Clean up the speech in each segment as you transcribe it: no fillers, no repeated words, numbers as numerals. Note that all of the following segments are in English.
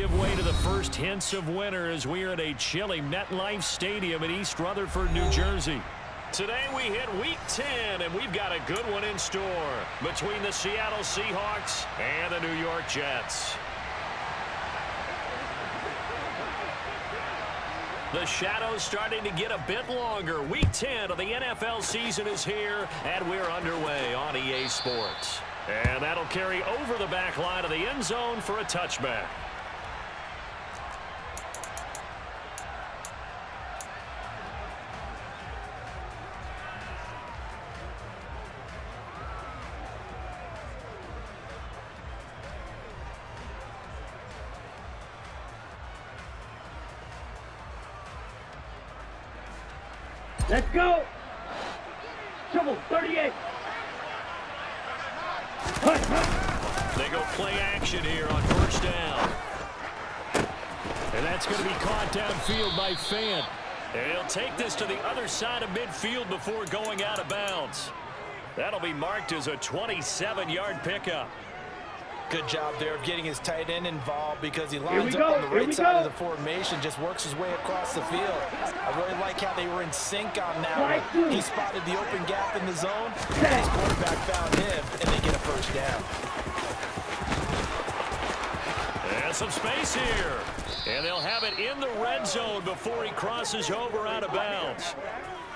give way to the first hints of winter as we are at a chilly MetLife Stadium in East Rutherford, New Jersey. Today we hit Week 10, and we've got a good one in store between the Seattle Seahawks and the New York Jets. The shadow's starting to get a bit longer. Week 10 of the NFL season is here, and we're underway on EA Sports. And that'll carry over the back line of the end zone for a touchback. Let's go! Triple 38. They go play action here on first down. And that's going to be caught downfield by Fant. And he'll take this to the other side of midfield before going out of bounds. That'll be marked as a 27-yard pickup. Good job there of getting his tight end involved because he lines up on the right side of the formation, just works his way across the field. I really like how they were in sync on that one. He spotted the open gap in the zone, and his quarterback found him, and they get a first down. And some space here. And they'll have it in the red zone before he crosses over out of bounds.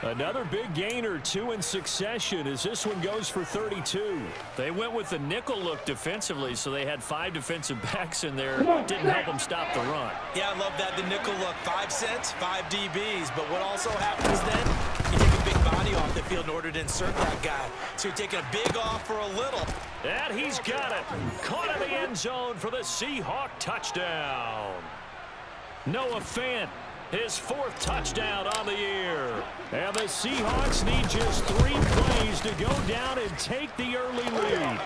Another big gain or two in succession as this one goes for 32. They went with the nickel look defensively, so they had 5 defensive backs in there. Didn't help them stop the run. Yeah, I love that, the nickel look. 5 cents, 5 DBs. But what also happens then, you take a big body off the field in order to insert that guy. So you're taking a big off for a little. And he's got it. Caught in the end zone for the Seahawk touchdown. Noah Fant, his 4th touchdown on the year. And the Seahawks need just 3 plays to go down and take the early lead.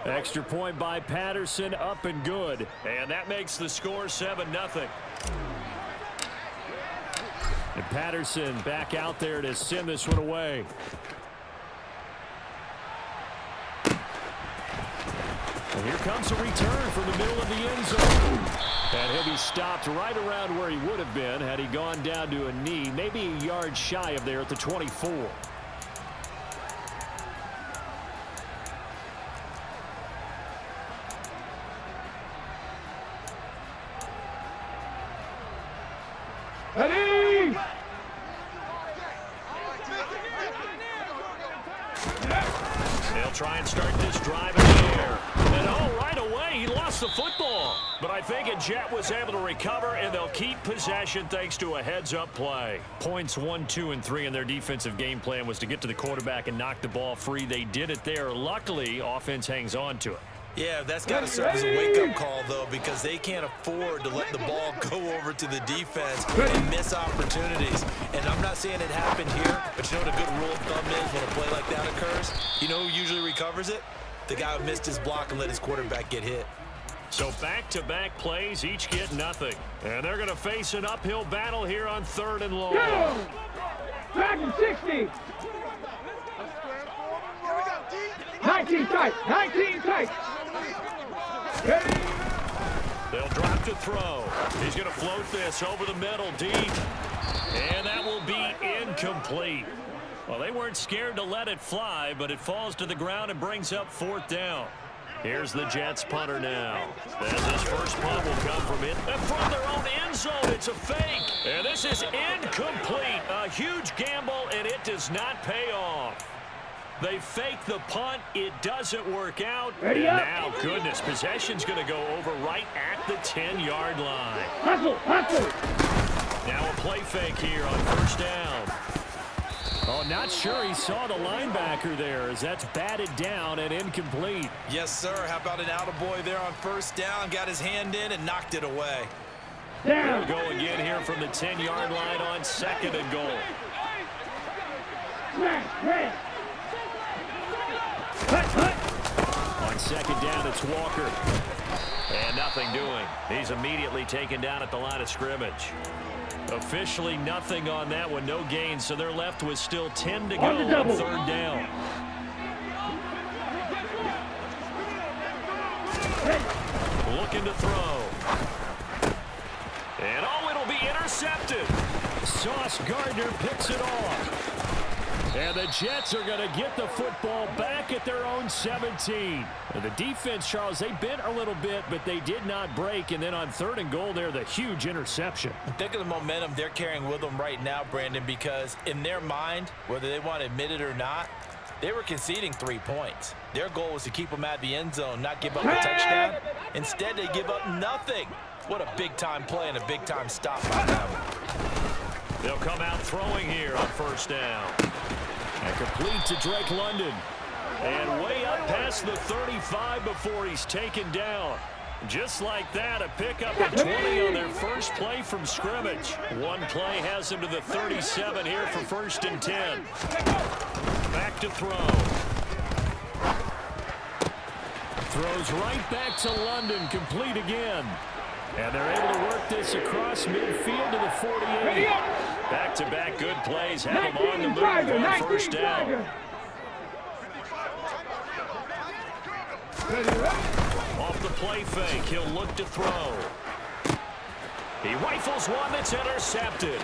Extra point by Patterson, up and good. And that makes the score 7-0. And Patterson back out there to send this one away. And here comes a return from the middle of the end zone. And he'll be stopped right around where he would have been had he gone down to a knee, maybe a yard shy of there at the 24. Ready! They'll try and start this drive in the air. And oh, right away, he lost the football. But I think a Jet was able to recover, and they'll keep possession thanks to a heads-up play. Points 1, 2, and 3 in their defensive game plan was to get to the quarterback and knock the ball free. They did it there. Luckily, offense hangs on to it. Yeah, that's got to serve as a wake-up call, though, because they can't afford to let the ball go over to the defense and miss opportunities. And I'm not saying it happened here, but you know what a good rule of thumb is when a play like that occurs? You know who usually recovers it? The guy who missed his block and let his quarterback get hit. So back-to-back plays, each get nothing. And they're going to face an uphill battle here on 3rd and long. Back to 60. 19 tight. 19 tight. They'll drop to throw. He's going to float this over the middle deep. And that will be incomplete. Well, they weren't scared to let it fly, but it falls to the ground and brings up 4th down. Here's the Jets punter now. As this first punt will come from it. And from their own end zone, it's a fake. And this is incomplete. A huge gamble, and it does not pay off. They fake the punt. It doesn't work out. Ready and up. now, goodness, possession's going to go over right at the 10-yard line. Hustle, hustle. Now a play fake here on first down. Oh, not sure he saw the linebacker there as that's batted down and incomplete. Yes, sir. How about an attaboy there on first down? Got his hand in and knocked it away. They'll go again here from the 10-yard line on 2nd and goal. On 2nd down, it's Walker. And nothing doing. He's immediately taken down at the line of scrimmage. Officially nothing on that one, no gain, so they're left with still 10 to go on 3rd down. looking to throw. And, oh, it'll be intercepted. Sauce Gardner picks it off. And the Jets are going to get the football back at their own 17. And the defense, Charles, they bent a little bit, but they did not break. And then on 3rd and goal there, the huge interception. Think of the momentum they're carrying with them right now, Brandon, because in their mind, whether they want to admit it or not, they were conceding 3 points. Their goal was to keep them at the end zone, not give up a touchdown. Instead, they give up nothing. What a big-time play and a big-time stop by them. They'll come out throwing here on 1st down. And complete to Drake London. And way up past the 35 before he's taken down. Just like that, a pickup of 20 on their first play from scrimmage. One play has him to the 37 here for 1st and 10. Back to throw. Throws right back to London, complete again. And they're able to work this across midfield to the 48. Back-to-back good plays have him on the move on 1st down. Off the play fake, he'll look to throw. He rifles one that's intercepted.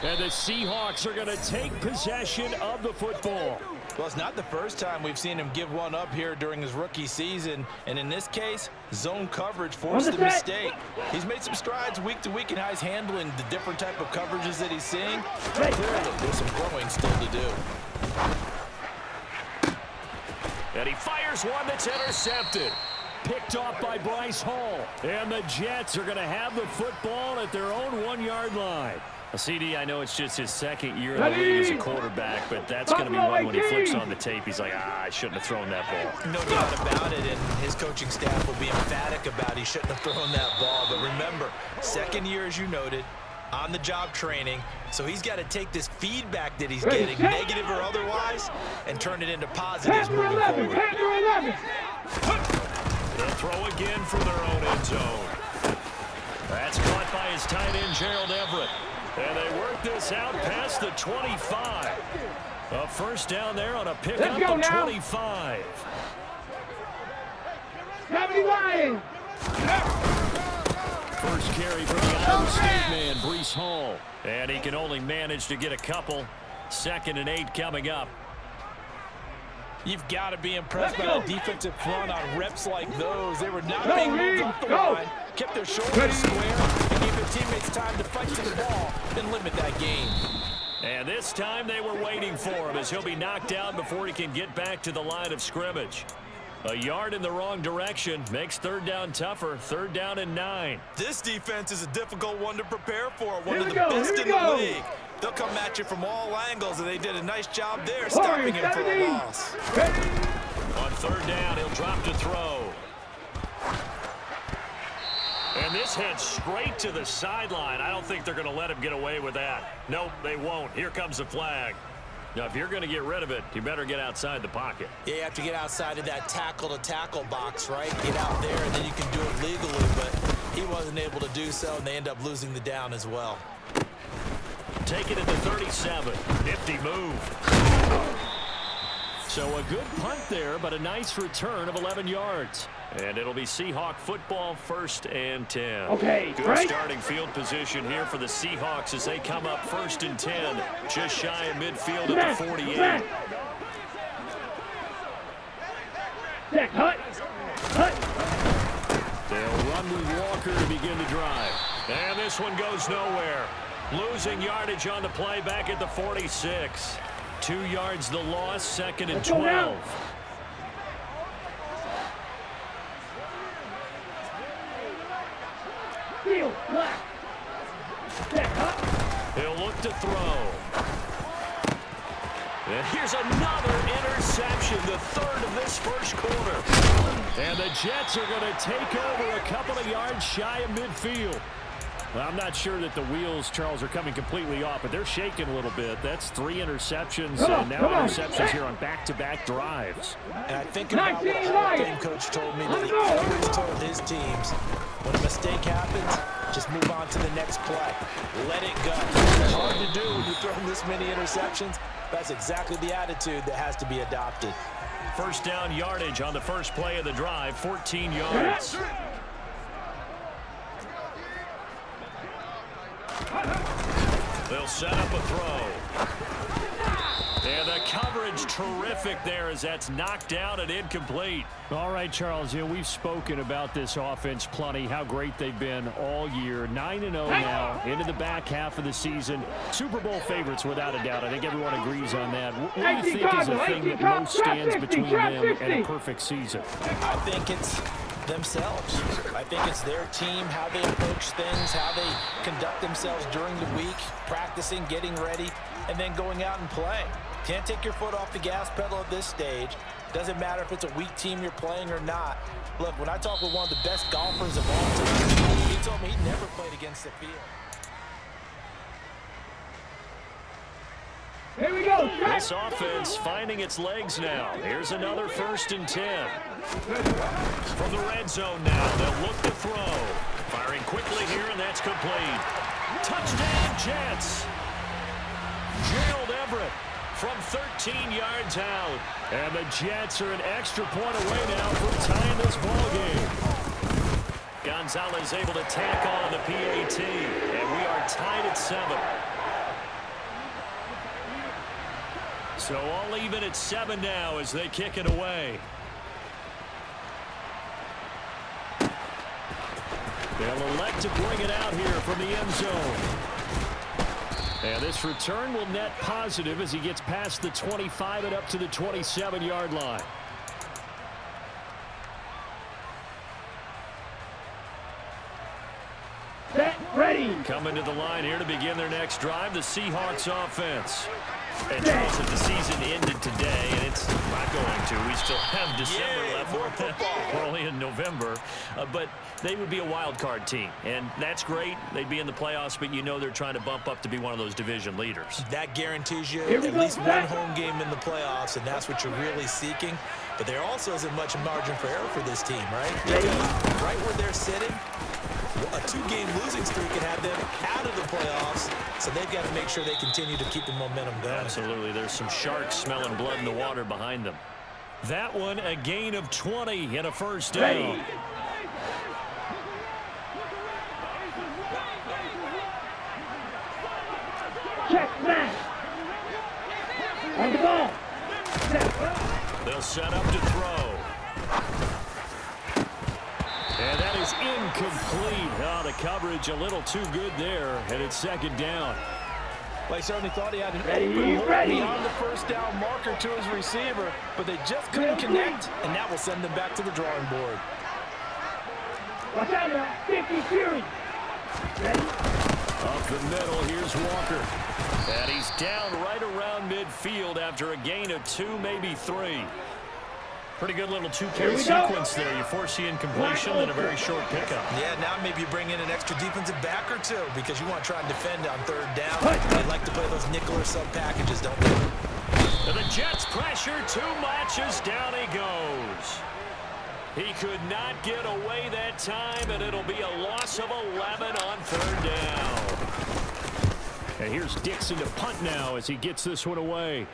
And the Seahawks are going to take possession of the football. Well, it's not the first time we've seen him give one up here during his rookie season. And in this case, zone coverage forced the mistake. He's made some strides week to week in how he's handling the different type of coverages that he's seeing. But clearly, there's some growing still to do. And he fires one that's intercepted. Picked off by Bryce Hall. And the Jets are going to have the football at their own 1-yard line. CD, I know it's just his 2nd year in the league as a quarterback, but that's going to be one when he flips on the tape. He's like, I shouldn't have thrown that ball. No doubt about it, and his coaching staff will be emphatic about he shouldn't have thrown that ball. But remember, 2nd year, as you noted, on-the-job training, so he's got to take this feedback that he's getting, negative or otherwise, and turn it into positives moving forward. They'll throw again from their own end zone. That's caught by his tight end, Gerald Everett. And they work this out past the 25. A 1st down there on a pickup of 25. 79. First carry for the Iowa State man, Bryce Hall. And he can only manage to get a couple. 2nd and 8 coming up. You've got to be impressed by the defensive front on reps like those. They were not being moved off the line, kept their shoulders square, and gave their teammates time to fight to the ball and limit that gain. And this time they were waiting for him as he'll be knocked down before he can get back to the line of scrimmage. A yard in the wrong direction makes 3rd down tougher. 3rd down and 9. This defense is a difficult one to prepare for. One of the best in the league. They'll come at you from all angles, and they did a nice job there stopping him for a loss. On 3rd down, he'll drop to throw. And this heads straight to the sideline. I don't think they're going to let him get away with that. Nope, they won't. Here comes the flag. Now, if you're going to get rid of it, you better get outside the pocket. Yeah, you have to get outside of that tackle-to-tackle box, right? Get out there, and then you can do it legally, but he wasn't able to do so, and they end up losing the down as well. Take it at the 37. Nifty move. So a good punt there, but a nice return of 11 yards. And it'll be Seahawk football, 1st and 10. Okay, good right. Starting field position here for the Seahawks as they come up 1st and 10. Just shy of midfield at the 48. Check, hut. They'll run with Walker to begin the drive. And this one goes nowhere. Losing yardage on the play back at the 46. 2 yards the loss, 2nd and 12. He'll look to throw. And here's another interception, the 3rd of this 1st quarter. And the Jets are going to take over a couple of yards shy of midfield. Well, I'm not sure that the wheels, Charles, are coming completely off, but they're shaking a little bit. That's 3 interceptions, and now interceptions here on back-to-back drives. And I think about what our game coach told me that he always told his teams, when a mistake happens, just move on to the next play. Let it go. It's hard to do when you throw this many interceptions. That's exactly the attitude that has to be adopted. First down yardage on the first play of the drive, 14 yards. They'll set up a throw. And the coverage terrific there as that's knocked down and incomplete. All right, Charles, we've spoken about this offense plenty, how great they've been all year. 9-0 now into the back half of the season. Super Bowl favorites without a doubt. I think everyone agrees on that. What do you think is the thing that most stands between them and a perfect season? I think it's themselves. I think it's their team, how they approach things, how they conduct themselves during the week, practicing, getting ready, and then going out and playing. Can't take your foot off the gas pedal at this stage. Doesn't matter if it's a weak team you're playing or not. Look, when I talked with one of the best golfers of all time, he told me he never played against the field. Here we go. This offense finding its legs now. Here's another 1st and 10. From the red zone now, they'll look to throw. Firing quickly here, and that's complete. Touchdown, Jets. Gerald Everett from 13 yards out. And the Jets are an extra point away now from tying this ball game. Gonzalez able to tack on the PAT, and we are tied at 7. So all even at 7 now as they kick it away. They'll elect to bring it out here from the end zone. And this return will net positive as he gets past the 25 and up to the 27-yard line. Set, ready. Coming to the line here to begin their next drive, the Seahawks offense. And Charles, if the season ended today, and it's not going to, we still have December left. We're only in November. But they would be a wild card team, and that's great. They'd be in the playoffs, but you know they're trying to bump up to be one of those division leaders. That guarantees you at least one home game in the playoffs, and that's what you're really seeking. But there also isn't much margin for error for this team, right? Because right where they're sitting, a 2-game losing streak can have them out of the playoffs, so they've got to make sure they continue to keep the momentum going. Absolutely. There's some sharks smelling blood in the water behind them. That one, a gain of 20 and a first down. Check that. On the ball. They'll set up to throw. And that is incomplete. Oh, the coverage a little too good there, and it's 2nd down. Well, he certainly thought he had an Ready, open look ready. beyond the first down marker to his receiver, but they just couldn't connect, and that will send them back to the drawing board. Watch out now. 50 Fury. Ready. Up the middle, here's Walker. And he's down right around midfield after a gain of 2, maybe 3. Pretty good little 2-play sequence there. You force the incompletion and a very short pickup. Yeah, now maybe you bring in an extra defensive back or 2 because you want to try and defend on 3rd down. They like to play those nickel or sub packages, don't they? And the Jets pressure too much as down he goes. He could not get away that time, and it'll be a loss of 11 on 3rd down. And here's Dixon to punt now as he gets this one away.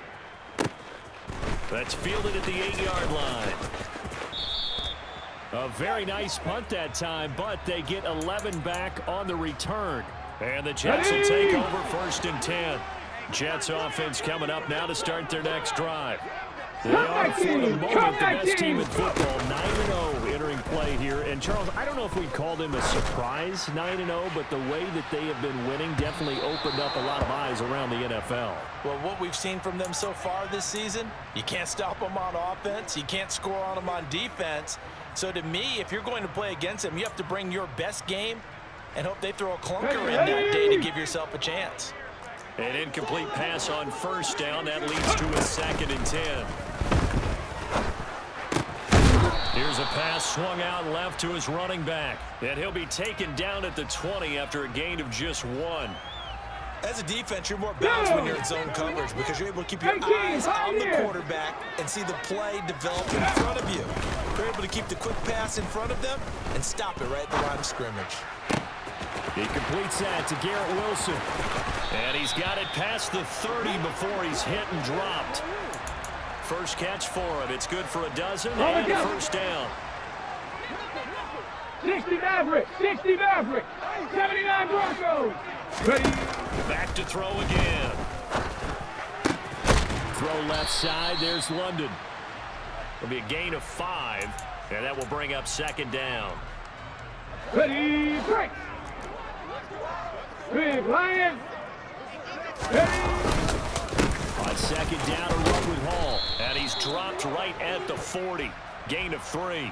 That's fielded at the 8-yard line. A very nice punt that time, but they get 11 back on the return. And the Jets will take over 1st and 10. Jets offense coming up now to start their next drive. They are, for the moment, the best team in football, 9-0 entering play here. And, Charles, I don't know if we'd call them a surprise 9-0, but the way that they have been winning definitely opened up a lot of eyes around the NFL. Well, what we've seen from them so far this season, you can't stop them on offense. You can't score on them on defense. So, to me, if you're going to play against them, you have to bring your best game and hope they throw a clunker in that day to give yourself a chance. An incomplete pass on 1st down. That leads to a 2nd and 10. Here's a pass swung out left to his running back. And he'll be taken down at the 20 after a gain of just 1. As a defense, you're more balanced when you're in zone coverage because you're able to keep your eyes on the quarterback and see the play develop in front of you. You're able to keep the quick pass in front of them and stop it right at the line of scrimmage. He completes that to Garrett Wilson. And he's got it past the 30 before he's hit and dropped. First catch for him. It's good for a dozen and a first down. 60 Maverick, 60 Maverick, 79 Broncos. Ready. Back to throw again. Throw left side. There's London. It'll be a gain of 5, and that will bring up second down. Ready, break. Big Lion. Ready. On second down, a run with Hall. And he's dropped right at the 40. Gain of 3.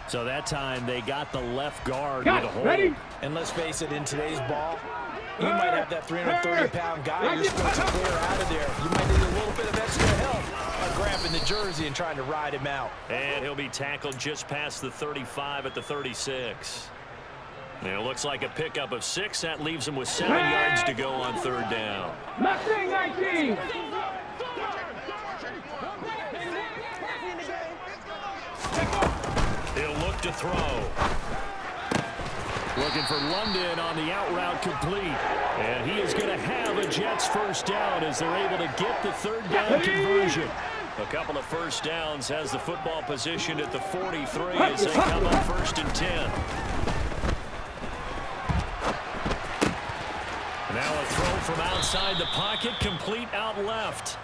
So that time they got the left guard Got with a it. hold. Ready. And let's face it, in today's ball, you might have that 330-pound guy you're supposed to clear out of there. You might need a little bit of extra help by grabbing the jersey and trying to ride him out. And he'll be tackled just past the 35 at the 36. And it looks like a pickup of 6. That leaves him with 7 yards to go on third down. Mustang 19. He'll look to throw. Looking for London on the out route complete. And he is going to have a Jets first down as they're able to get the third down conversion. A couple of first downs, has the football positioned at the 43 as they come up first and 10. Now a throw from outside the pocket, complete out left.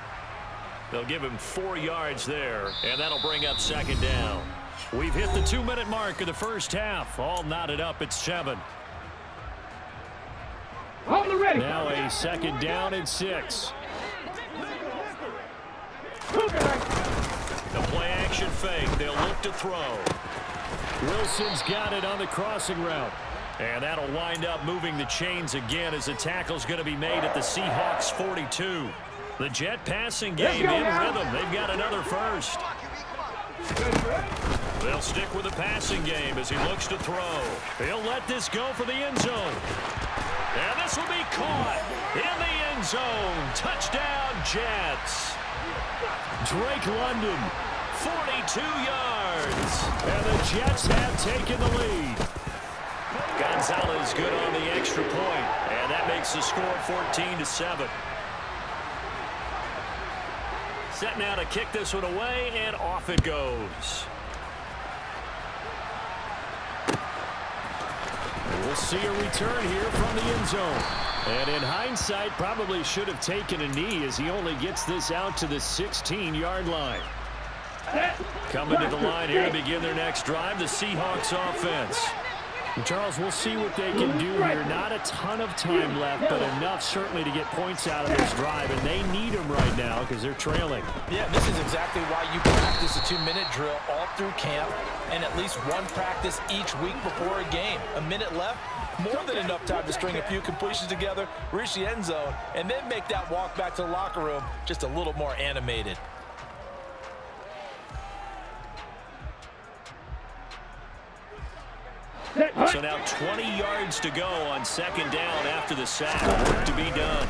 They'll give him 4 yards there, and that'll bring up second down. We've hit the 2-minute mark of the first half. All knotted up at 7. Hold it ready. Now a second down and 6. The play action fake. They'll look to throw. Wilson's got it on the crossing route. And that'll wind up moving the chains again as the tackle's going to be made at the Seahawks 42. The Jet passing game in rhythm. They've got another first. They'll stick with the passing game as he looks to throw. He'll let this go for the end zone. And this will be caught in the end zone. Touchdown, Jets. Drake London. 42 yards. And the Jets have taken the lead. Gonzalez good on the extra point, and that makes the score 14-7. Set now to kick this one away, and off it goes. We'll see a return here from the end zone. And in hindsight, probably should have taken a knee as he only gets this out to the 16-yard line. Coming to the line here to begin their next drive, the Seahawks offense. And Charles, we'll see what they can do here. Not a ton of time left, but enough certainly to get points out of this drive, and they need them right now because they're trailing. Yeah, this is exactly why you practice a 2-minute drill all through camp and at least one practice each week before a game. A minute left, more than enough time to string a few completions together, reach the end zone, and then make that walk back to the locker room just a little more animated. So now 20 yards to go on second down after the sack. Work to be done.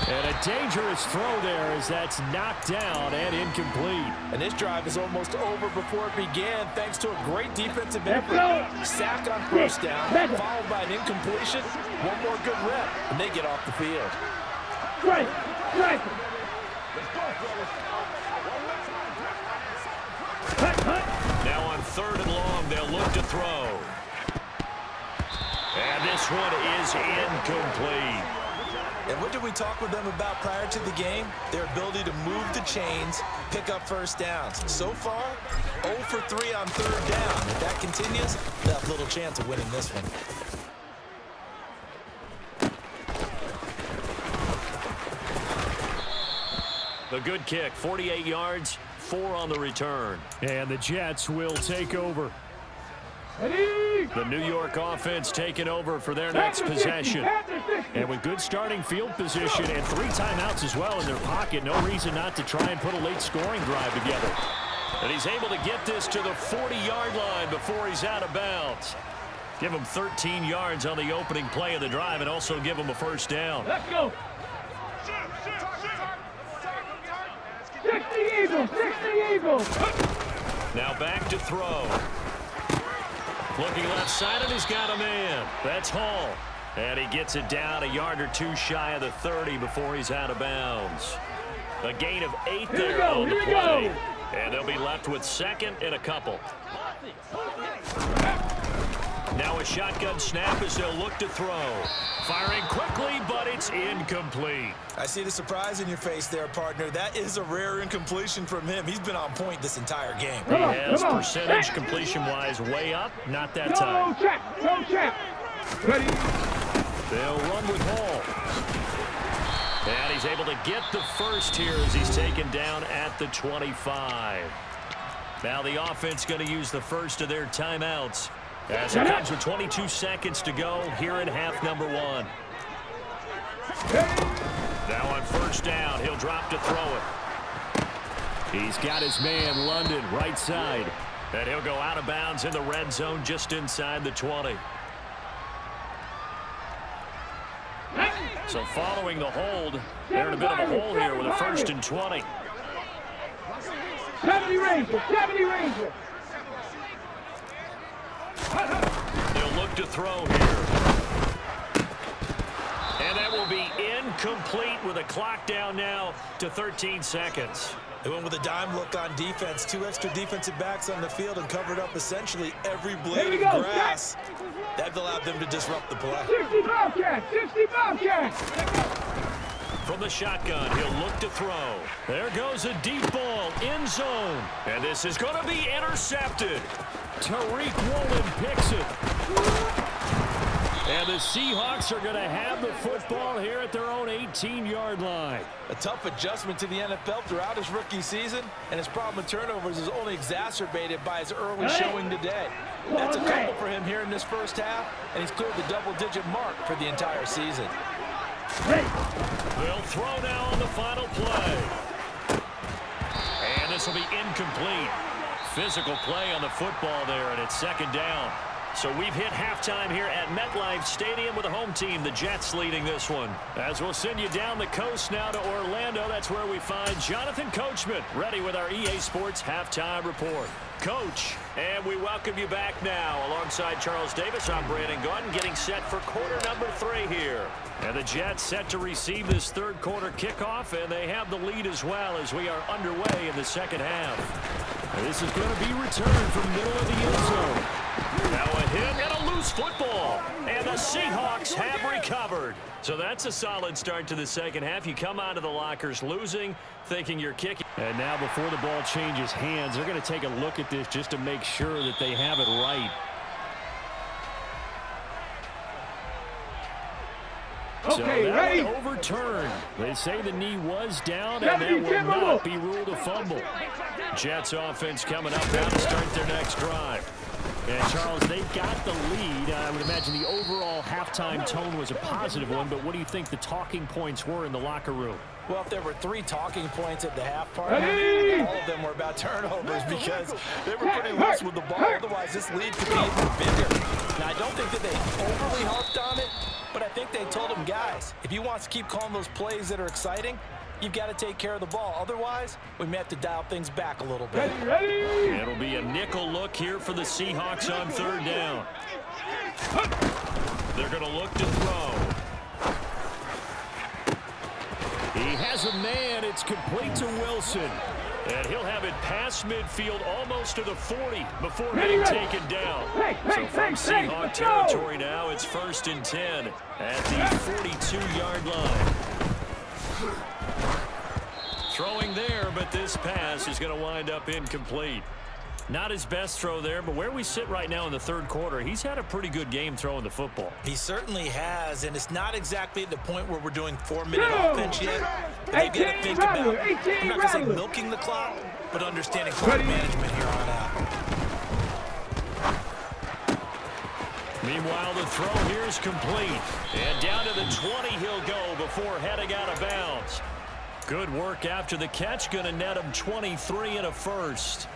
And a dangerous throw there as that's knocked down and incomplete. And this drive is almost over before it began thanks to a great defensive effort. Sack on first down, followed by an incompletion. One more good rep, and they get off the field. Strike. Now on third and long, they'll look to throw. And this one is incomplete. And what did we talk with them about prior to the game? Their ability to move the chains, pick up first downs. So far, 0 for 3 on third down. If that continues, they'll have little chance of winning this one. The good kick, 48 yards, 4 on the return. And the Jets will take over. The New York offense taking over for their next possession. And with good starting field position and 3 timeouts as well in their pocket, no reason not to try and put a late scoring drive together. And he's able to get this to the 40-yard line before he's out of bounds. Give him 13 yards on the opening play of the drive and also give him a first down. Let's go. 60 Eagles, 60 Eagles. Now back to throw. Looking left side, and he's got a man. That's Hall. And he gets it down a yard or 2 shy of the 30 before he's out of bounds. A gain of 8 Here we there go, on the here we play. go. And they'll be left with second and a couple. Now a shotgun snap as they'll look to throw. Firing quickly, but it's incomplete. I see the surprise in your face there, partner. That is a rare incompletion from him. He's been on point this entire game. He has percentage completion-wise way up, not that time. No check, no check. Ready? They'll run with Hall. And he's able to get the first here as he's taken down at the 25. Now the offense going to use the first of their timeouts as it comes with 22 seconds to go here in half number 1. Now on first down, he'll drop to throw it. He's got his man, London, right side. And he'll go out of bounds in the red zone just inside the 20. So following the hold, they're in a bit of a hole here with a 1st and 20. 70 Ranger, 70 Ranger. They'll look to throw here. And that will be incomplete with a clock down now to 13 seconds. They went with a dime look on defense. 2 extra defensive backs on the field and covered up essentially every blade of grass. That allowed them to disrupt the play. 60 Bobcats, 60 Bobcats. From the shotgun, he'll look to throw. There goes a deep ball, end zone. And this is going to be intercepted. Tariq Woolen picks it. And the Seahawks are going to have the football here at their own 18-yard line. A tough adjustment to the NFL throughout his rookie season, and his problem with turnovers is only exacerbated by his early showing today. That's a couple for him here in this first half, and he's cleared the double-digit mark for the entire season. They'll throw now on the final play. And this will be incomplete. Physical play on the football there, and it's second down. So we've hit halftime here at MetLife Stadium with the home team, the Jets, leading this one. As we'll send you down the coast now to Orlando, that's where we find Jonathan Coachman, ready with our EA Sports Halftime Report. Coach, and we welcome you back now. Alongside Charles Davis, I'm Brandon Gordon, getting set for quarter number 3 here. And the Jets set to receive this third quarter kickoff, and they have the lead as well as we are underway in the second half. And this is going to be returned from middle of the end zone. Now a hit and a loose football. And the Seahawks have recovered. So that's a solid start to the second half. You come out of the lockers losing, thinking you're kicking. And now before the ball changes hands, they're going to take a look at this just to make sure that they have it right. So Okay, that ready? one overturned. They say the knee was down, and that will not be ruled a fumble. Jets offense coming up now to start their next drive. And, Charles, they've got the lead. I would imagine the overall halftime tone was a positive one, but what do you think the talking points were in the locker room? Well, if there were 3 talking points at the half part, all of them were about turnovers because they were pretty loose with the ball. Otherwise, this lead could be even bigger. Now, I don't think that they overly harped on it, but I think they told them, guys, if you want to keep calling those plays that are exciting, you've got to take care of the ball. Otherwise, we may have to dial things back a little bit. Ready? It'll be a nickel look here for the Seahawks on third down. They're going to look to throw. He has a man. It's complete to Wilson. And he'll have it past midfield almost to the 40 before being taken down. So from Seahawk territory now, it's 1st and 10 at the 42-yard line. Throwing there, but this pass is going to wind up incomplete. Not his best throw there, but where we sit right now in the third quarter, he's had a pretty good game throwing the football. He certainly has, and it's not exactly at the point where we're doing 4-minute offense yet. But they've got to think about, I'm not going to say milking the clock, but understanding clock management here on out. Meanwhile, the throw here is complete. And down to the 20 he'll go before heading out of bounds. Good work after the catch, going to net him 23 and a first.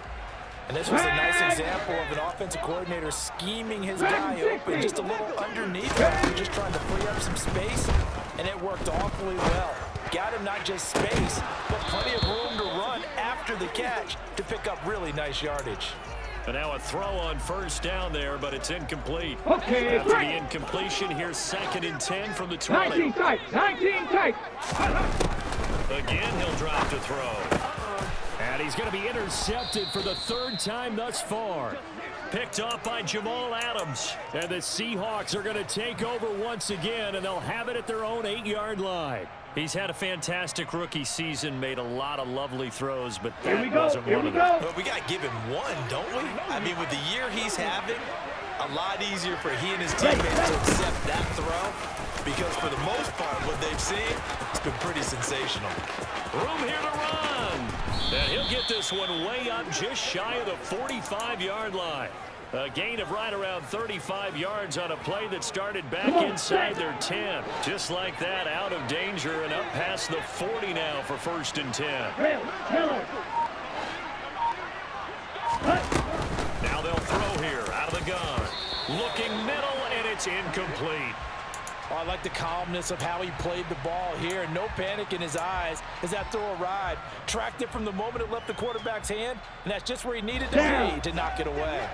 And this was a nice example of an offensive coordinator scheming his guy open just a little underneath him, just trying to free up some space, and it worked awfully well. Got him not just space, but plenty of room to run after the catch to pick up really nice yardage. And now a throw on first down there, but it's incomplete. Okay, after the incompletion, here's 2nd and 10 from the 20. 19 tight, 19 tight. Again, he'll drop to throw. And he's going to be intercepted for the third time thus far. Picked off by Jamal Adams. And the Seahawks are going to take over once again, and they'll have it at their own 8-yard line. He's had a fantastic rookie season, made a lot of lovely throws, but Here we that go. wasn't Here one we of them. go. Well, we got to give him one, don't we? I mean, with the year he's having, a lot easier for he and his teammates to accept that throw, because for the most part, what they've seen, it's been pretty sensational. Room here to run. And he'll get this one way up just shy of the 45-yard line. A gain of right around 35 yards on a play that started back inside their 10. Just like that, out of danger and up past the 40 now for 1st and 10. Now they'll throw here out of the gun. Looking middle, and it's incomplete. Oh, I like the calmness of how he played the ball here. No panic in his eyes as that throw arrived. Tracked it from the moment it left the quarterback's hand, and that's just where he needed to be to knock it away.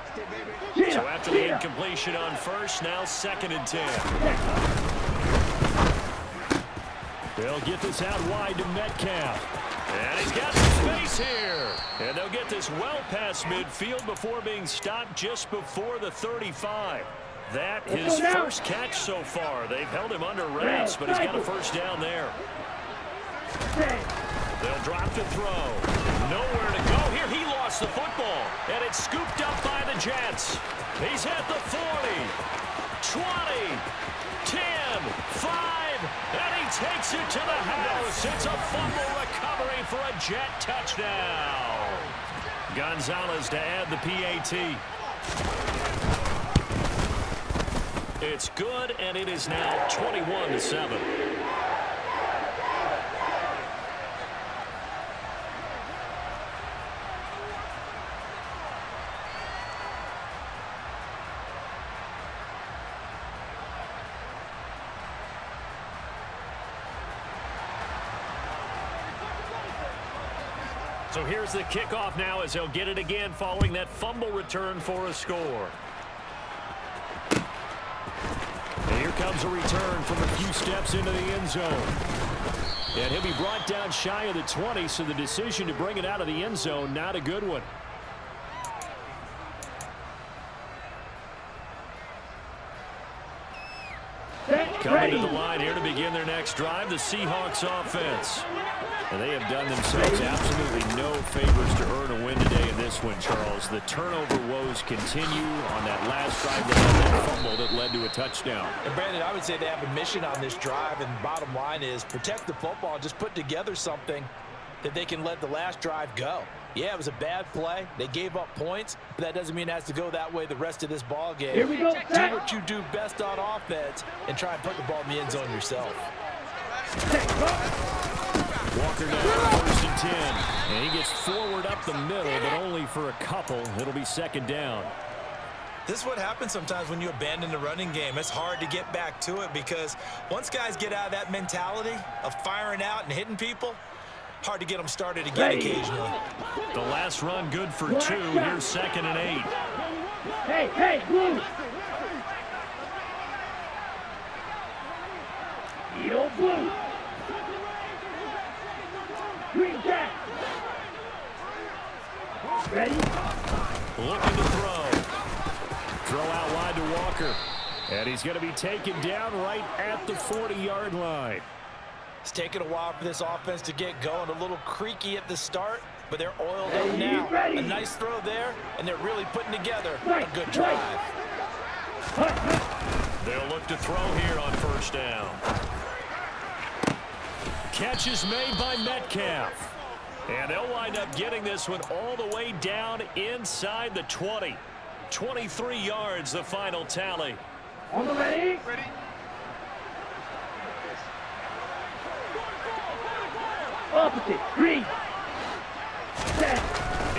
So after the incompletion on 1st, now 2nd and 10. They'll get this out wide to Metcalf. And he's got some space here. And they'll get this well past midfield before being stopped just before the 35. That his first catch so far. They've held him under wraps, but he's got a first down there. They'll drop to throw. Nowhere to go here. He lost the football, and it's scooped up by the Jets. He's at the 40, 20, 10, 5, and he takes it to the house. It's a fumble recovery for a Jet touchdown. Gonzalez to add the PAT. It's good, and it is now 21-7. So here's the kickoff now as they'll get it again following that fumble return for a score. And here comes a return from a few steps into the end zone. And he'll be brought down shy of the 20, so the decision to bring it out of the end zone, not a good one. Coming to the line here to begin their next drive, the Seahawks offense. And they have done themselves absolutely no favors to earn a win today in this one, Charles. The turnover woes continue on that last drive. They had that fumble that led to a touchdown. And Brandon, I would say they have a mission on this drive, and bottom line is protect the football and just put together something that they can let the last drive go. Yeah, it was a bad play. They gave up points, but that doesn't mean it has to go that way the rest of this ball game. Here we go. Do what you do best on offense and try and put the ball in the end zone yourself. Walker now 1st and 10. And he gets forward up the middle, but only for a couple. It'll be 2nd down. This is what happens sometimes when you abandon the running game. It's hard to get back to it because once guys get out of that mentality of firing out and hitting people, hard to get them started again occasionally. The last run good for 2. Here's 2nd and 8. Hey, blue. Yo, blue. Green jack. Ready? Looking to throw. Throw out wide to Walker. And he's going to be taken down right at the 40-yard line. It's taken a while for this offense to get going. A little creaky at the start, but they're oiled up now. A nice throw there, and they're really putting together a good drive. They'll look to throw here on 1st down. Catch is made by Metcalf. And they'll wind up getting this one all the way down inside the 20. 23 yards, the final tally. On the ready? Opposite, green. Set.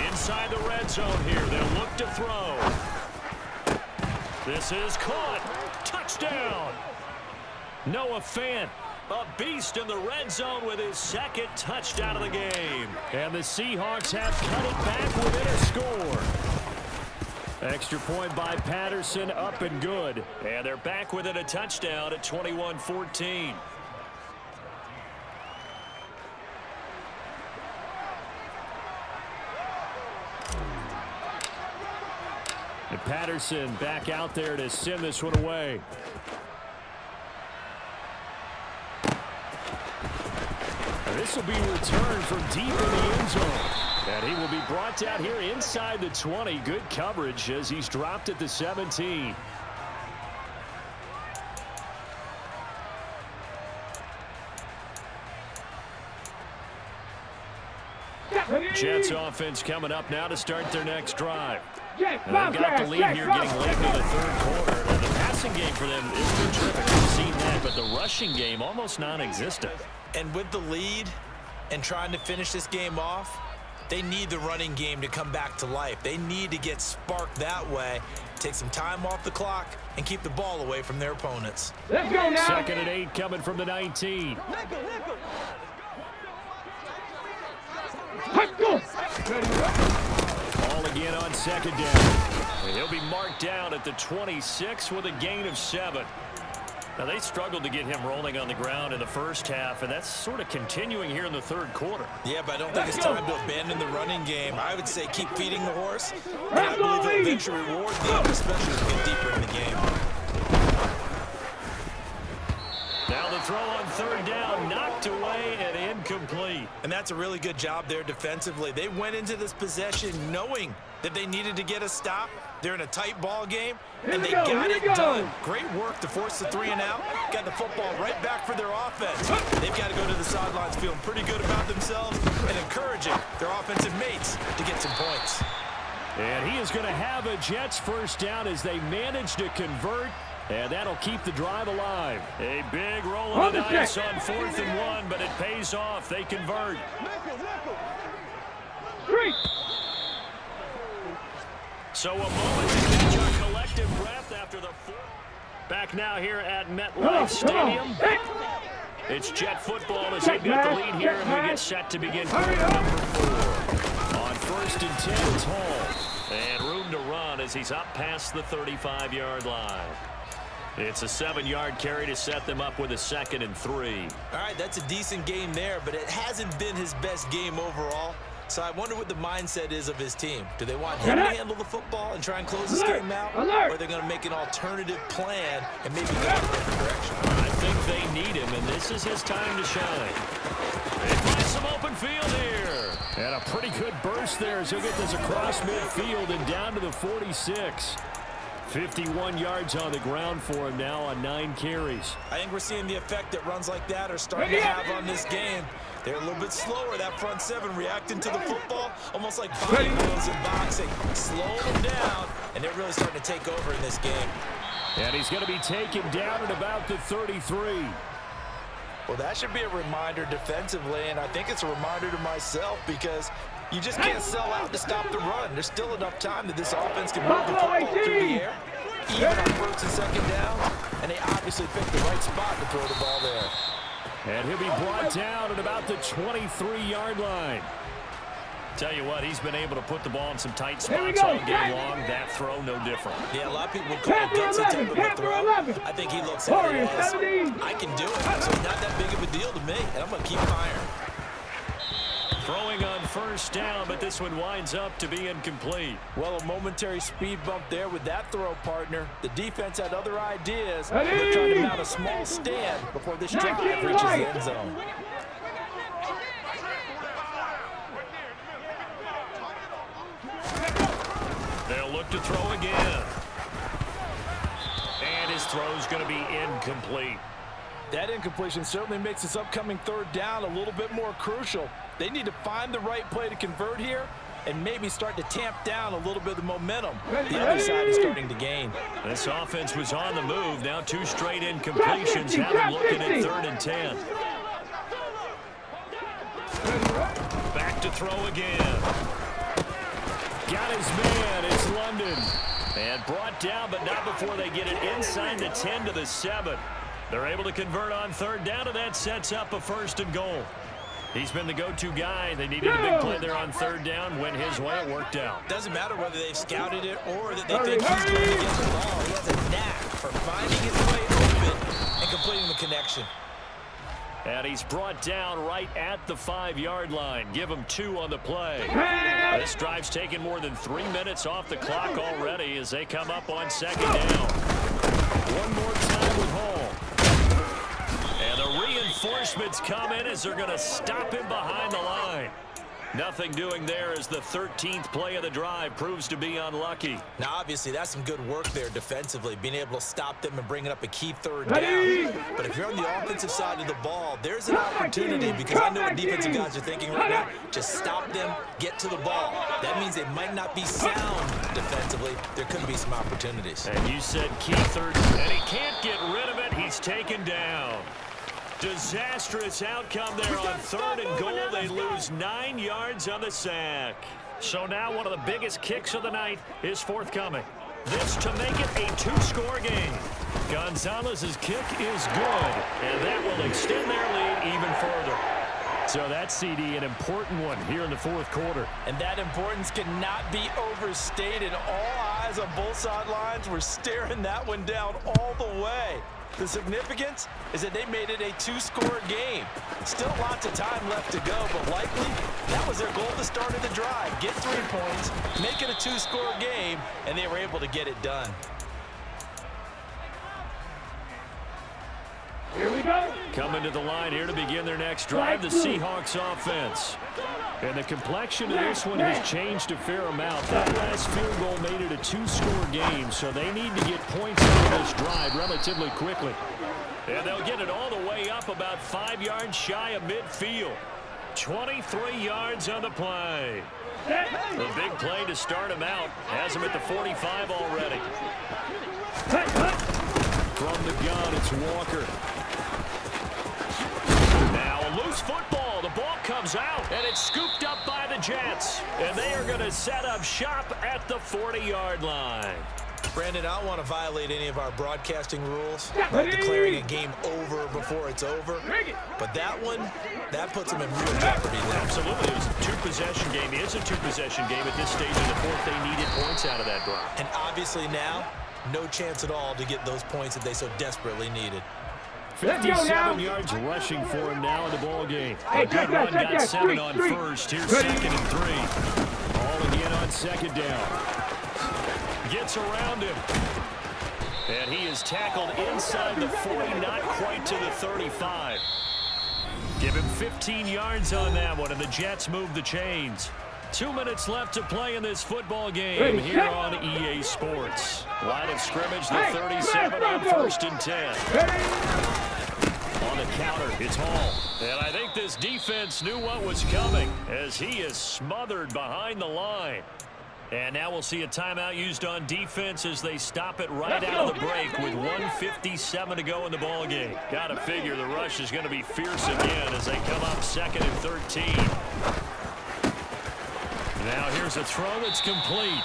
Inside the red zone here, they'll look to throw. This is caught. Touchdown. Noah Fant, a beast in the red zone with his 2nd touchdown of the game. And the Seahawks have cut it back within a score. Extra point by Patterson, up and good. And they're back within a touchdown at 21-14. Patterson back out there to send this one away. This will be returned from deep in the end zone. And he will be brought down here inside the 20. Good coverage as he's dropped at the 17. Jets offense coming up now to start their next drive. And they've got the lead here getting late into the third quarter. Now, the passing game for them is been terrific. We've seen that, but the rushing game almost non-existent. And with the lead and trying to finish this game off, they need the running game to come back to life. They need to get sparked that way, take some time off the clock, and keep the ball away from their opponents. Let's go now. 2nd and 8 coming from the 19. Ball again on 2nd down. And he'll be marked down at the 26 with a gain of 7. Now, they struggled to get him rolling on the ground in the first half, and that's sort of continuing here in the third quarter. Yeah, but I don't think it's time to abandon the running game. I would say keep feeding the horse, and I believe it'll eventually reward them, especially as we get deeper in the game. Now the throw on 3rd down, knocked away and incomplete. And that's a really good job there defensively. They went into this possession knowing that they needed to get a stop. They're in a tight ball game, and they got it done. Great work to force the 3 and out. Got the football right back for their offense. They've got to go to the sidelines feeling pretty good about themselves and encouraging their offensive mates to get some points. And he is going to have a Jets first down as they manage to convert, and that'll keep the drive alive. A big roll of the dice on 4th and 1, but it pays off. They convert. 3. So a moment to catch our collective breath after the 4th. Back now here at MetLife Stadium. It's Jet football as they've got the lead here, and we get set to begin quarter number 4. On 1st and 10, it's Hall. And room to run as he's up past the 35-yard line. It's a 7-yard carry to set them up with a 2nd and 3. All right, that's a decent game there, but it hasn't been his best game overall. So I wonder what the mindset is of his team. Do they want him to handle the football and try and close this game out? Or are they going to make an alternative plan and maybe go in a different direction? I think they need him, and this is his time to shine. They find some open field here. And a pretty good burst there as he'll get this across midfield and down to the 46. 51 yards on the ground for him now on 9 carries. I think we're seeing the effect that runs like that are starting to have on this game. They're a little bit slower, that front 7, reacting to the football, almost like bodybuilders in boxing. Slowing them down, and they're really starting to take over in this game. And he's going to be taken down at about the 33. Well, that should be a reminder defensively, and I think it's a reminder to myself because you just can't sell out to stop the run. There's still enough time that this offense can move the football through the air, even on 1st and 2nd downs, and they obviously picked the right spot to throw the ball there. And he'll be brought down at about the 23-yard line. Tell you what, he's been able to put the ball in some tight spots all game long. That throw, no different. Yeah, a lot of people would call it gutsy type of a throw. I think he looks at it as, I can do it, so it's not that big of a deal to me, and I'm going to keep firing. Throwing on 1st down, but this one winds up to be incomplete. Well, a momentary speed bump there with that throw, partner. The defense had other ideas. They're trying to mount a small stand before this drive reaches the end zone. They'll look to throw again. And his throw's going to be incomplete. That incompletion certainly makes this upcoming 3rd down a little bit more crucial. They need to find the right play to convert here and maybe start to tamp down a little bit of the momentum the other side is starting to gain. This offense was on the move. Now 2 straight incompletions have them looking at 3rd and 10. Back to throw again. Got his man. It's London. And brought down, but not before they get it inside the 10 to the 7. They're able to convert on 3rd down, and that sets up a 1st and goal. He's been the go-to guy. They needed a big play there on 3rd down. Went his way, it worked out. Doesn't matter whether they've scouted it or that they think he's going to get the ball. He has a knack for finding his way open and completing the connection. And he's brought down right at the 5-yard line. Give him 2 on the play. This drive's taken more than 3 minutes off the clock already as they come up on 2nd down. One more time with Hall. And the reinforcements come in as they're going to stop him behind the line. Nothing doing there as the 13th play of the drive proves to be unlucky. Now, obviously, that's some good work there defensively, being able to stop them and bringing up a key 3rd down. But if you're on the offensive side of the ball, there's an opportunity because I know what defensive guys are thinking right now. Just stop them, get to the ball. That means they might not be sound defensively. There could be some opportunities. And you said key 3rd, and he can't get rid of it. He's taken down. Disastrous outcome there on 3rd and goal. They lose 9 yards on the sack. So now one of the biggest kicks of the night is forthcoming. This to make it a 2-score game. Gonzalez's kick is good, and that will extend their lead even further. So that CD, an important one here in the 4th quarter. And that importance cannot be overstated. All eyes on both sidelines were staring that one down all the way. The significance is that they made it a 2-score game. Still lots of time left to go, but likely that was their goal at the start of the drive. Get 3 points, make it a 2-score game, and they were able to get it done. Here we go. Coming to the line here to begin their next drive, the Seahawks offense. And the complexion of this one has changed a fair amount. That last field goal made it a 2-score game, so they need to get points out of this drive relatively quickly. And they'll get it all the way up about 5 yards shy of midfield. 23 yards on the play. The big play to start him out. Has him at the 45 already. From the gun, it's Walker. Now a loose football. The ball comes out, and it's scooped up by the Jets. And they are going to set up shop at the 40-yard line. Brandon, I don't want to violate any of our broadcasting rules, like declaring a game over before it's over. But that one, that puts them in real jeopardy there. Absolutely. It was a 2-possession game. It is a 2-possession game at this stage in the 4th. They needed points out of that drive. And obviously now, no chance at all to get those points that they so desperately needed. 57 yards rushing for him now in the ball game. A good run, got 7 on first. Here's 2nd and 3. Ball again on 2nd down. Gets around him. And he is tackled inside the 40, not quite to the 35. Give him 15 yards on that one, and the Jets move the chains. 2 minutes left to play in this football game here on EA Sports. Line of scrimmage, the 37 on 1st and 10. On the counter, it's Hall. And I think this defense knew what was coming as he is smothered behind the line. And now we'll see a timeout used on defense as they stop it right out of the break with 1:57 to go in the ball game. Got to figure the rush is going to be fierce again as they come up 2nd and 13. Now here's a throw that's complete.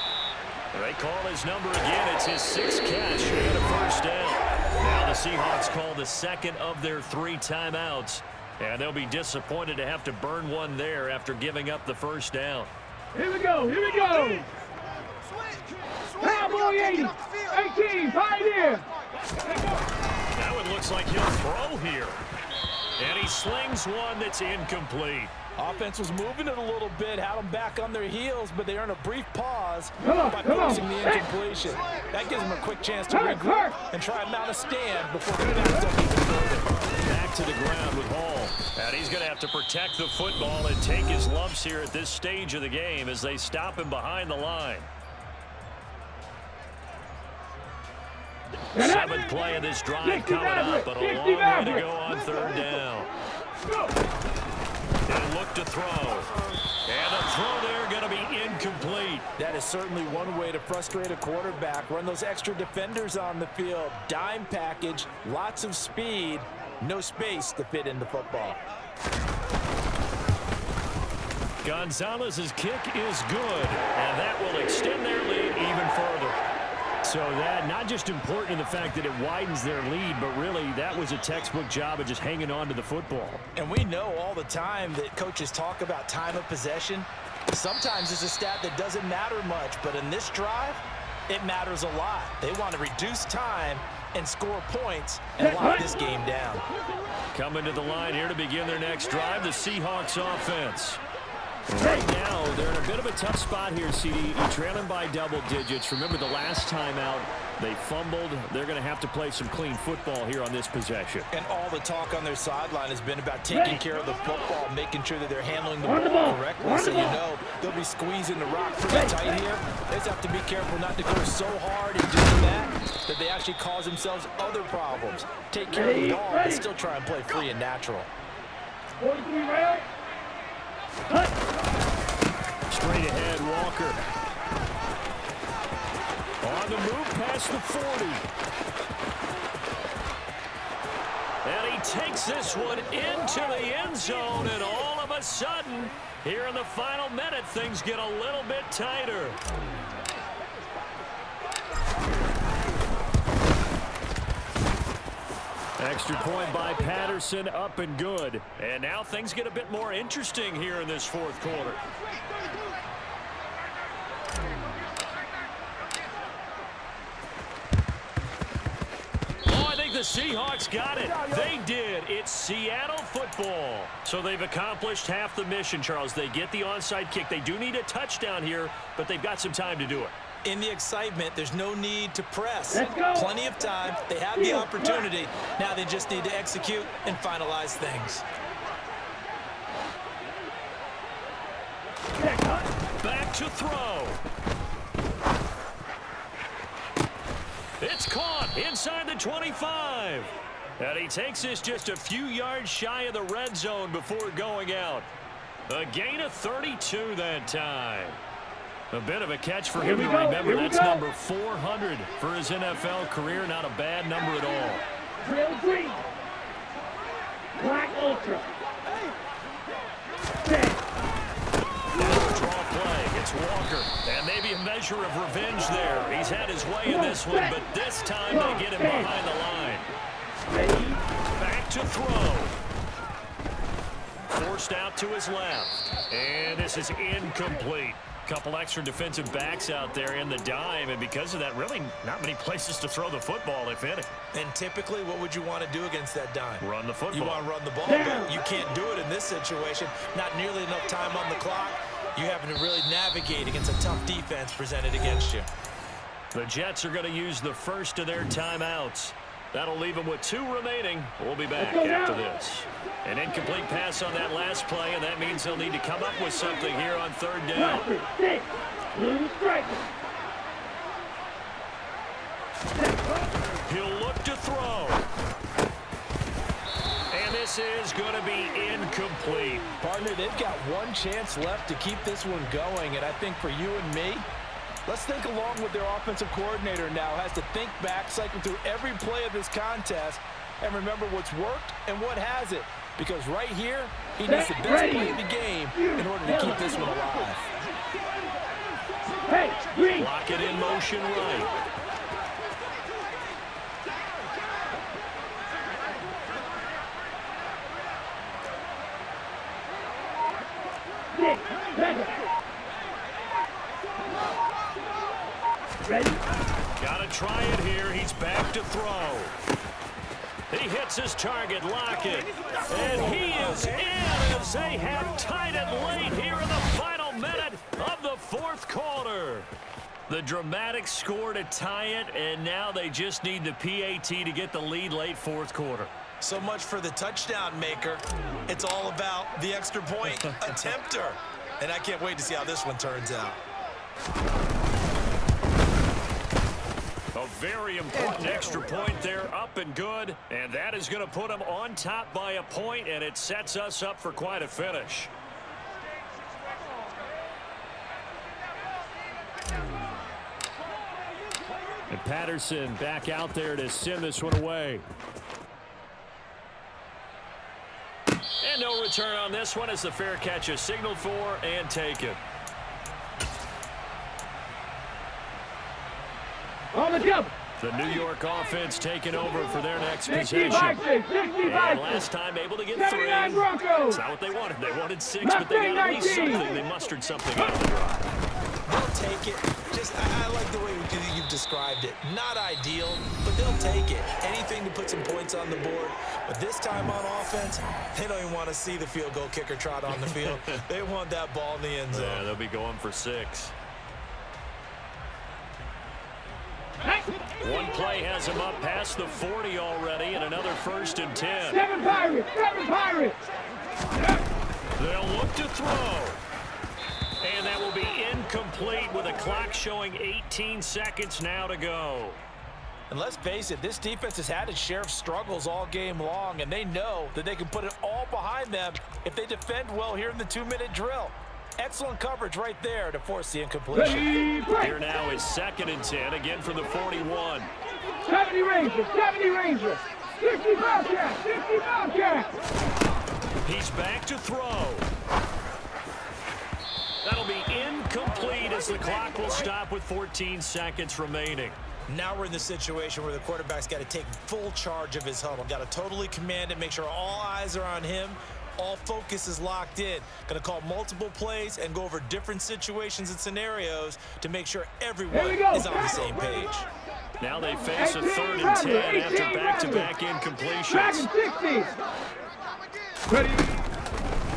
They call his number again. It's his 6th catch and a 1st down. Now the Seahawks call the 2nd of their 3 timeouts. And they'll be disappointed to have to burn one there after giving up the 1st down. Here we go. Here we go. Cowboy 80. 18. Pioneer. That one looks like he'll throw here. And he slings one that's incomplete. Offense was moving it a little bit, had them back on their heels, but they earned a brief pause by come on. forcing the incompletion. That gives them a quick chance to regroup and try and mount a stand before the backs up even further. Back to the ground with Hall. And he's going to have to protect the football and take his lumps here at this stage of the game as they stop him behind the line. 7th play of this drive coming up, but a long way to go on 3rd down. And look to throw. And the throw there going to be incomplete. That is certainly one way to frustrate a quarterback. Run those extra defenders on the field. Dime package, lots of speed, no space to fit into football. Gonzalez's kick is good, and that will extend their lead even further. So that not just important in the fact that it widens their lead, but really that was a textbook job of just hanging on to the football. And we know all the time that coaches talk about time of possession. Sometimes it's a stat that doesn't matter much, but in this drive, it matters a lot. They want to reduce time and score points and lock this game down. Coming to the line here to begin their next drive, the Seahawks offense. Right now, they're in a bit of a tough spot here, CD. Trailing by double digits. Remember the last time out, they fumbled. They're going to have to play some clean football here on this possession. And all the talk on their sideline has been about taking care of the football, making sure that they're handling the ball correctly. So you know they'll be squeezing the rock pretty tight here. They just have to be careful not to go so hard in doing that they actually cause themselves other problems. Take care of the ball, but still try and play free and natural. 43 round. Straight ahead, Walker. On the move past the 40. And he takes this one into the end zone, and all of a sudden, here in the final minute, things get a little bit tighter. Extra point by Patterson, up and good. And now things get a bit more interesting here in this fourth quarter. Oh, I think the Seahawks got it. They did. It's Seattle football. So they've accomplished half the mission, Charles. They get the onside kick. They do need a touchdown here, but they've got some time to do it. In the excitement, there's no need to press. Plenty of time. They have the opportunity. Now they just need to execute and finalize things. Back to throw. It's caught inside the 25. And he takes this just a few yards shy of the red zone before going out. A gain of 32 that time. A bit of a catch for him to remember. That's number 400 for his NFL career. Not a bad number at all. Trail green. Black Ultra. Draw play. It's Walker. And maybe a measure of revenge there. He's had his way in this one, but this time they get him behind the line. Back to throw. Forced out to his left. And this is incomplete. Couple extra defensive backs out there in the dime, and because of that, really not many places to throw the football, if any. And typically, what would you want to do against that dime? Run the football. You want to run the ball, but you can't do it in this situation. Not nearly enough time on the clock. You're having to really navigate against a tough defense presented against you. The Jets are going to use the first of their timeouts. That'll leave them with 2 remaining. We'll be back after this. An incomplete pass on that last play, and that means they'll need to come up with something here on third down. He'll look to throw. And this is going to be incomplete. Partner, they've got one chance left to keep this one going, and I think for you and me, let's think along with their offensive coordinator now. Has to think back, cycle through every play of this contest, and remember what's worked and what hasn't. Because right here, he needs the best play of the game in order to keep this one alive. Lock it in motion right. Gotta try it here. He's back to throw. He hits his target, Lockett. And he is in as they have tied it late here in the final minute of the fourth quarter. The dramatic score to tie it, and now they just need the PAT to get the lead late fourth quarter. So much for the touchdown maker. It's all about the extra point attempter. And I can't wait to see how this one turns out. A very important extra point there, up and good. And that is going to put them on top by a point, and it sets us up for quite a finish. And Patterson back out there to send this one away. And no return on this one as the fair catch is signaled for and taken. On the jump. The New York offense taking over for their next possession. And last time able to get 3. It's not what they wanted. They wanted 6, but they got at least something. They mustered something out of the drive. Both take it. I like the way you've described it. Not ideal, but they'll take it. Anything to put some points on the board. But this time on offense, they don't even want to see the field goal kicker trot on the field. They want that ball in the end zone. Yeah, they'll be going for 6. One play has him up past the 40 already, and another 1st and 10. 7 Pirates! 7 Pirates! They'll look to throw. And that will be incomplete with a clock showing 18 seconds now to go. And let's face it, this defense has had its share of struggles all game long, and they know that they can put it all behind them if they defend well here in the 2-minute drill. Excellent coverage right there to force the incompletion. Here now is 2nd and 10, again from the 41. 70 Rangers! 70 Rangers! 60 Bobcats! 60 Bobcats! He's back to throw. That'll be incomplete as the clock will stop with 14 seconds remaining. Now we're in the situation where the quarterback's got to take full charge of his huddle. Got to totally command it, make sure all eyes are on him. All focus is locked in. Going to call multiple plays and go over different situations and scenarios to make sure everyone is on the same page. Now they face a 3rd and 10 after back-to-back incompletions.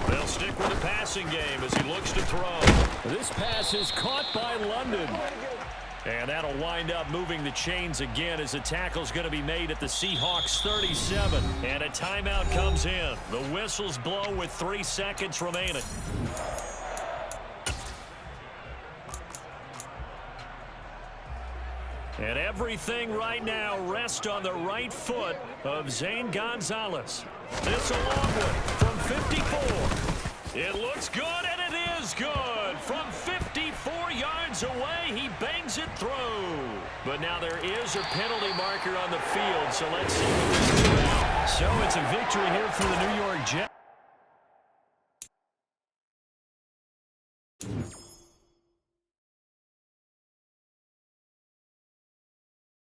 They'll stick with the passing game as he looks to throw. This pass is caught by London. And that'll wind up moving the chains again as the tackle's going to be made at the Seahawks 37. And a timeout comes in. The whistles blow with 3 seconds remaining. And everything right now rests on the right foot of Zane Gonzalez. This a long one from 54. It looks good, and it is good. From 54 yards away, he bangs it through. But now there is a penalty marker on the field, so let's see what this is about. So it's a victory here for the New York Jets.